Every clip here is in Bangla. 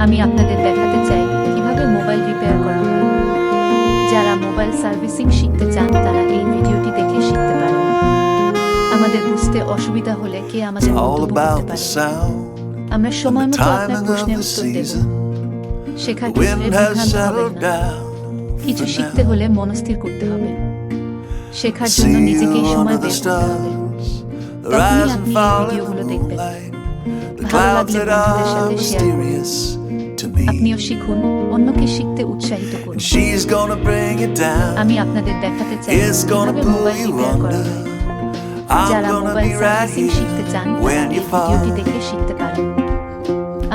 আমি আপনাদের দেখাতে চাই কিভাবে মোবাইল রিপেয়ার করা হয়। যারা মোবাইল সার্ভিসিং শিখতে চান তারা এই ভিডিওটি দেখে শিখতে পারেন। আমাদের বুঝতে অসুবিধা হলে কে আমাদের মন্তব্য করতে পারে। আমরা সময় মতো আপনার প্রশ্নের উত্তর দেব। শেখার ক্ষেত্রে বিভ্রান্ত হবেন না। কিছু শিখতে হলে মনস্থির করতে হবে। শেখার জন্য নিজেকেই সময় বের করতে হবে। তখনই আপনি এই ভিডিওগুলো দেখবেন। ভালো লাগলে বন্ধুদের সাথে শেয়ার করুন। আপনিও শিখুন, অন্যকে শিখতে উৎসাহিত করুন। আমি আপনাদের দেখাতে চাই কিভাবে মোবাইল রিপেয়ার করা হয়। যারা মোবাইল সার্ভিসিং শিখতে চান তারা এই ভিডিওটি দেখে শিখতে পারেন।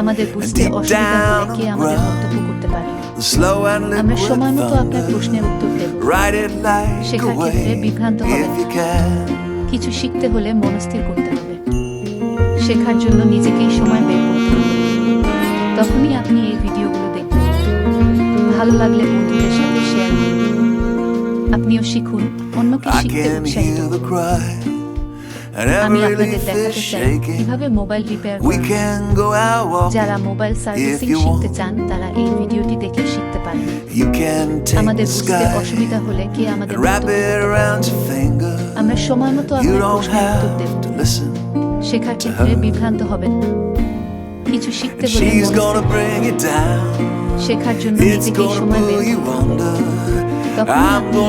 আমাদের বুঝতে অসুবিধা হলে কে আমাদের মন্তব্য করতে পারে। আমরা সময় মতো আপনার প্রশ্নের উত্তর দেব। শেখার ক্ষেত্রে বিভ্রান্ত হবেন না। কিছু শিখতে হলে মনস্থির করতে হবে। শেখার জন্য নিজেকেই সময় বের করতে হবে। তখনই আপনি এই ভিডিওগুলো দেখবেন। ভালো লাগলে বন্ধুদের সাথে শেয়ার করুন। আপনিও শিখুন, অন্যকে শিখতে উৎসাহিত করুন। আমি আপনাদের দেখাতে চাই কিভাবে মোবাইল রিপেয়ার করা হয়। যারা মোবাইল সার্ভিসিং শিখতে চান তারা এই ভিডিওটি দেখে শিখতে পারেন। আমাদের বুঝতে অসুবিধা হলে কে আমাদের মন্তব্য করতে পারে। আমরা সময় মতো আপনার প্রশ্নের উত্তর দেব। শেখার ক্ষেত্রে বিভ্রান্ত হবেন না। কিছু শিখতে হলে শেখার জন্য নিজেকেই সময় বের করতে হবে। তখনই আপনি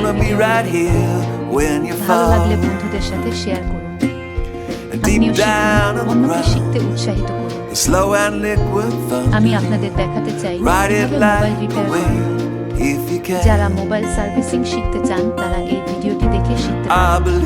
ভালো লাগলে বন্ধুদের সাথে শেয়ার করুন। আপনিও শিখুন, অন্যকে শিখতে উৎসাহিত করুন। আমি আপনাদের দেখাতে চাই কিভাবে মোবাইল রিপেয়ার করা হয়। যারা মোবাইল সার্ভিসিং শিখতে চান তারা এই ভিডিওটি দেখে শিখতে পারেন।